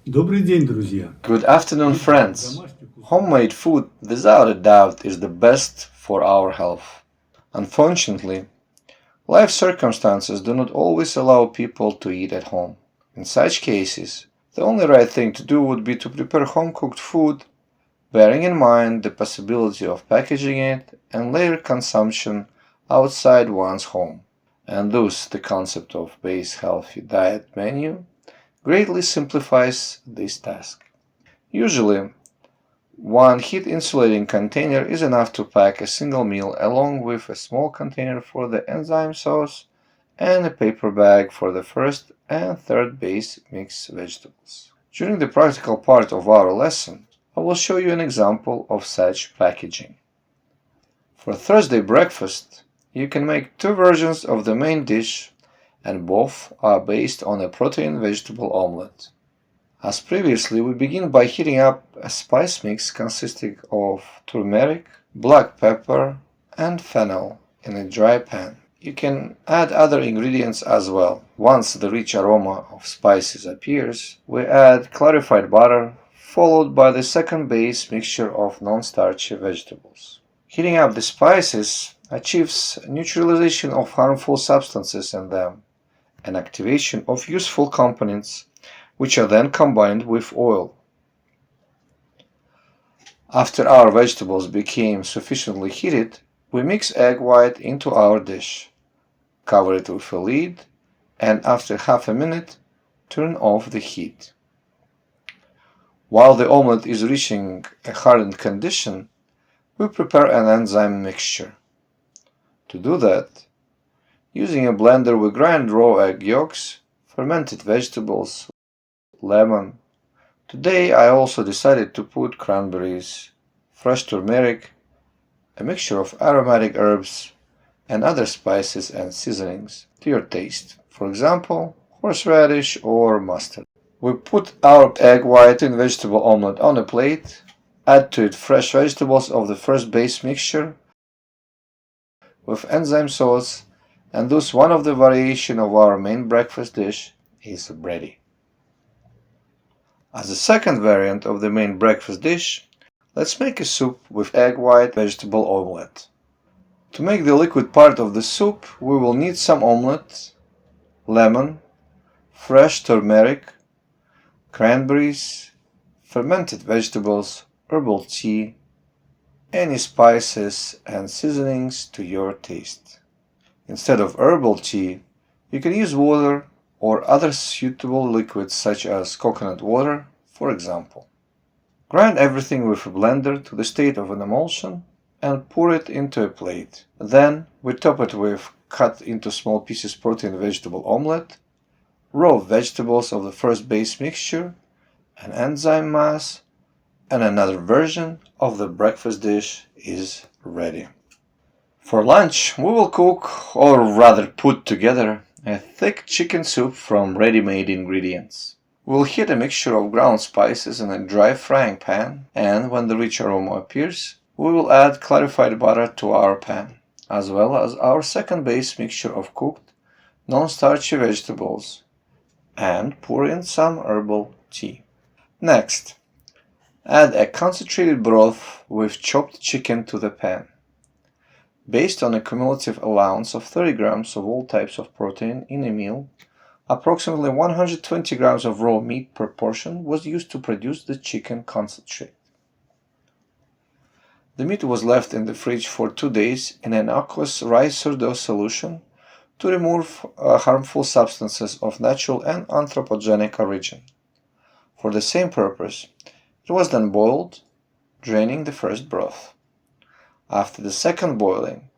Добрый день, друзья! Good afternoon, Итак, friends. Homemade food, without a doubt, is the best for our health. Unfortunately, life circumstances do not always allow people to eat at home. In such cases, the only right thing to do would be to prepare home-cooked food, bearing in mind the possibility of packaging it and later consumption outside one's home. And thus, the concept of base healthy diet menu greatly simplifies this task. Usually, one heat-insulating container is enough to pack a single meal along with a small container for the enzyme sauce and a paper bag for the first and third base mixed vegetables. During the practical part of our lesson, I will show you an example of such packaging. For Thursday breakfast, you can make two versions of the main dish, and both are based on a protein vegetable omelette. As previously, we begin by heating up a spice mix consisting of turmeric, black pepper, and fennel in a dry pan. You can add other ingredients as well. Once the rich aroma of spices appears, we add clarified butter, followed by the second base mixture of non-starchy vegetables. Heating up the spices achieves neutralization of harmful substances in them and activation of useful components, which are then combined with oil. After our vegetables became sufficiently heated, we mix egg white into our dish, cover it with a lid, and after half a minute, turn off the heat. While the omelette is reaching a hardened condition, we prepare an enzyme mixture. To do that, using a blender we grind raw egg yolks, fermented vegetables, lemon. Today I also decided to put cranberries, fresh turmeric, a mixture of aromatic herbs, and other spices and seasonings to your taste. For example, horseradish or mustard. We put our egg white and vegetable omelette on a plate, add to it fresh vegetables of the first base mixture with enzyme sauce, and thus one of the variation of our main breakfast dish is ready. As a second variant of the main breakfast dish, let's make a soup with egg white vegetable omelette. To make the liquid part of the soup, we will need some omelette, lemon, fresh turmeric, cranberries, fermented vegetables, herbal tea, any spices and seasonings to your taste. Instead of herbal tea, you can use water or other suitable liquids such as coconut water, for example. Grind everything with a blender to the state of an emulsion and pour it into a plate. Then we top it with cut into small pieces protein vegetable omelette, raw vegetables of the first base mixture, an enzyme mass, and another version of the breakfast dish is ready. For lunch, we will cook, or rather put together, a thick chicken soup from ready-made ingredients. We'll heat a mixture of ground spices in a dry frying pan, and when the rich aroma appears, we will add clarified butter to our pan, as well as our second base mixture of cooked, non-starchy vegetables, and pour in some herbal tea. Next, add a concentrated broth with chopped chicken to the pan. Based on a cumulative allowance of 30 grams of all types of protein in a meal, approximately 120 grams of raw meat per portion was used to produce the chicken concentrate. The meat was left in the fridge for 2 days in an aqueous rice sourdough solution to remove harmful substances of natural and anthropogenic origin. For the same purpose, it was then boiled, draining the first broth. After the second boiling,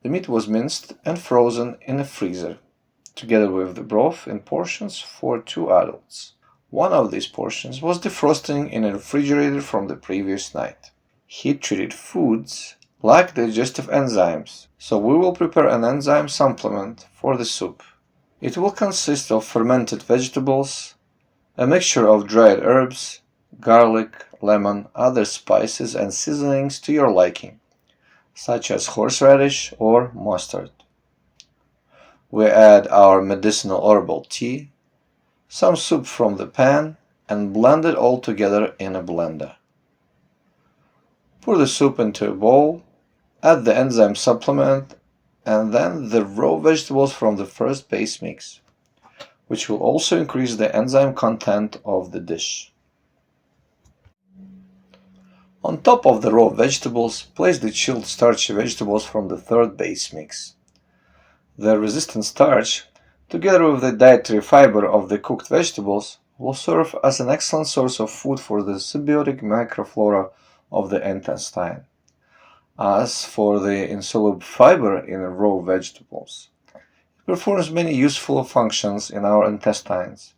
the meat was minced and frozen in a freezer, together with the broth in portions for 2 adults. One of these portions was defrosting in a refrigerator from the previous night. Heat-treated foods lack digestive enzymes, so we will prepare an enzyme supplement for the soup. It will consist of fermented vegetables, a mixture of dried herbs, garlic, lemon, other spices and seasonings to your liking, such as horseradish or mustard. We add our medicinal herbal tea, some soup from the pan, and blend it all together in a blender. Pour the soup into a bowl, add the enzyme supplement, and then the raw vegetables from the first base mix, which will also increase the enzyme content of the dish. On top of the raw vegetables, place the chilled starchy vegetables from the third base mix. The resistant starch, together with the dietary fiber of the cooked vegetables, will serve as an excellent source of food for the symbiotic microflora of the intestine. As for the insoluble fiber in raw vegetables, it performs many useful functions in our intestines,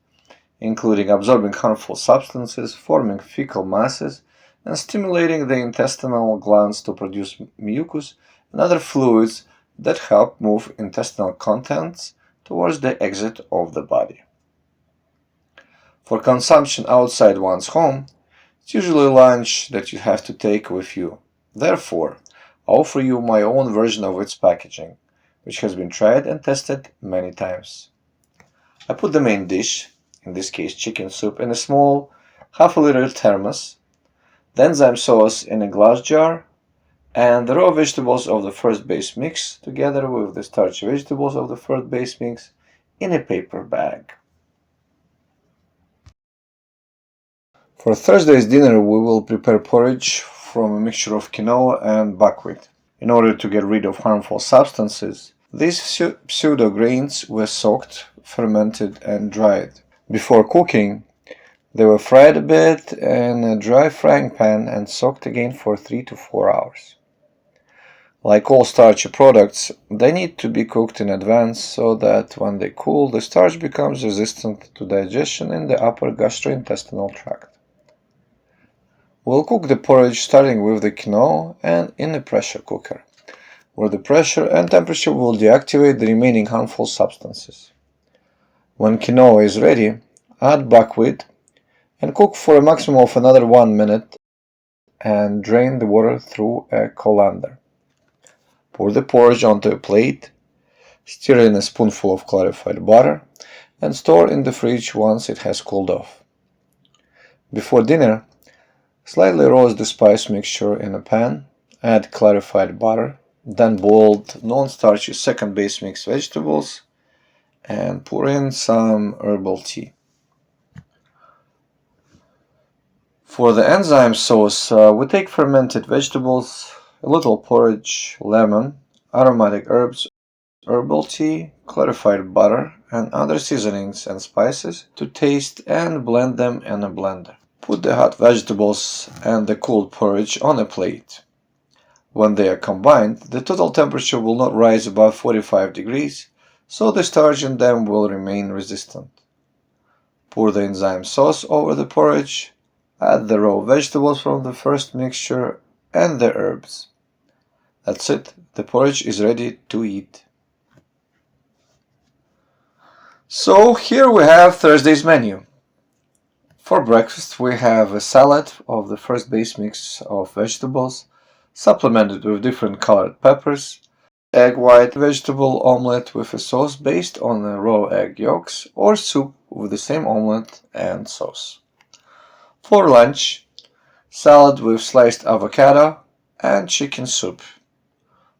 including absorbing harmful substances, forming fecal masses, and stimulating the intestinal glands to produce mucus and other fluids that help move intestinal contents towards the exit of the body. For consumption outside one's home, it's usually lunch that you have to take with you. Therefore, I offer you my own version of its packaging, which has been tried and tested many times. I put the main dish, in this case chicken soup, in a small half-liter thermos, the enzyme sauce in a glass jar, and the raw vegetables of the first base mix together with the starchy vegetables of the third base mix in a paper bag. For Thursday's dinner, we will prepare porridge from a mixture of quinoa and buckwheat. In order to get rid of harmful substances, these pseudo grains were soaked, fermented, and dried. Before cooking, they were fried a bit in a dry frying pan and soaked again for 3 to 4 hours. Like all starchy products, they need to be cooked in advance so that when they cool, the starch becomes resistant to digestion in the upper gastrointestinal tract. We'll cook the porridge starting with the quinoa and in a pressure cooker, where the pressure and temperature will deactivate the remaining harmful substances. When quinoa is ready, add buckwheat and cook for a maximum of another 1 minute and drain the water through a colander. Pour the porridge onto a plate, stir in a spoonful of clarified butter, and store in the fridge once it has cooled off. Before dinner, slightly roast the spice mixture in a pan, add clarified butter, then boiled non-starchy second base mix vegetables, and pour in some herbal tea. For the enzyme sauce, we take fermented vegetables, a little porridge, lemon, aromatic herbs, herbal tea, clarified butter, and other seasonings and spices to taste and blend them in a blender. Put the hot vegetables and the cooled porridge on a plate. When they are combined, the total temperature will not rise above 45 degrees, so the starch in them will remain resistant. Pour the enzyme sauce over the porridge, add the raw vegetables from the first mixture and the herbs. That's it, the porridge is ready to eat. So here we have Thursday's menu. For breakfast we have a salad of the first base mix of vegetables, supplemented with different colored peppers, egg white vegetable omelette with a sauce based on the raw egg yolks, or soup with the same omelette and sauce. For lunch, salad with sliced avocado and chicken soup.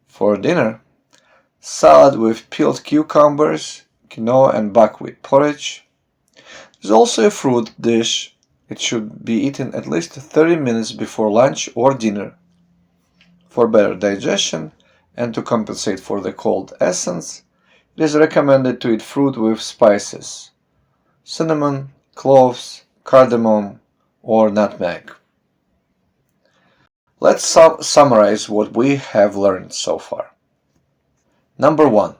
For dinner, salad with peeled cucumbers, quinoa and buckwheat porridge. There's also a fruit dish. It should be eaten at least 30 minutes before lunch or dinner. For better digestion and to compensate for the cold essence, it is recommended to eat fruit with spices: cinnamon, cloves, cardamom, or nutmeg. Let's summarize what we have learned so far. Number 1.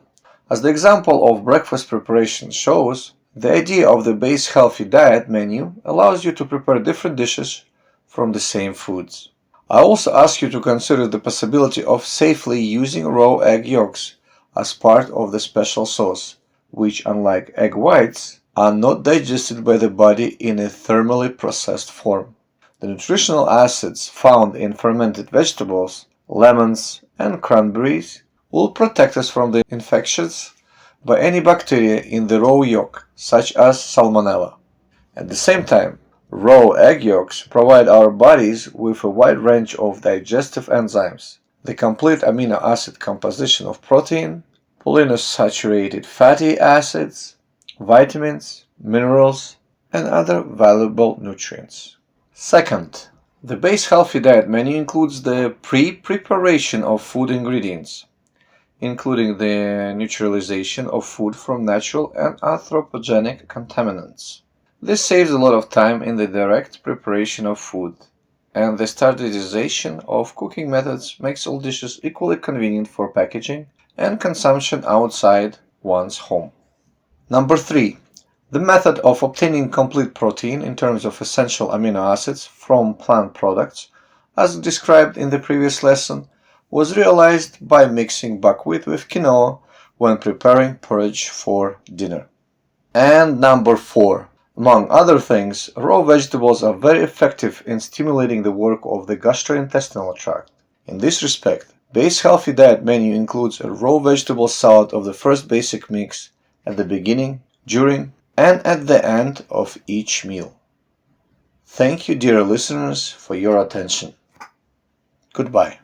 As the example of breakfast preparation shows, the idea of the base healthy diet menu allows you to prepare different dishes from the same foods. I also ask you to consider the possibility of safely using raw egg yolks as part of the special sauce, which, unlike egg whites, are not digested by the body in a thermally processed form. The nutritional acids found in fermented vegetables, lemons, and cranberries will protect us from the infections by any bacteria in the raw yolk, such as salmonella. At the same time, Raw egg yolks provide our bodies with a wide range of digestive enzymes, the complete amino acid composition of protein, polyunsaturated fatty acids, vitamins, minerals, and other valuable nutrients. Second, the base healthy diet menu includes the pre-preparation of food ingredients, including the neutralization of food from natural and anthropogenic contaminants. This saves a lot of time in the direct preparation of food, and the standardization of cooking methods makes all dishes equally convenient for packaging and consumption outside one's home. Number 3. The method of obtaining complete protein in terms of essential amino acids from plant products, as described in the previous lesson, was realized by mixing buckwheat with quinoa when preparing porridge for dinner. And number 4. Among other things, raw vegetables are very effective in stimulating the work of the gastrointestinal tract. In this respect, base healthy diet menu includes a raw vegetable salad of the first basic mix at the beginning, during, and at the end of each meal. Thank you, dear listeners, for your attention. Goodbye.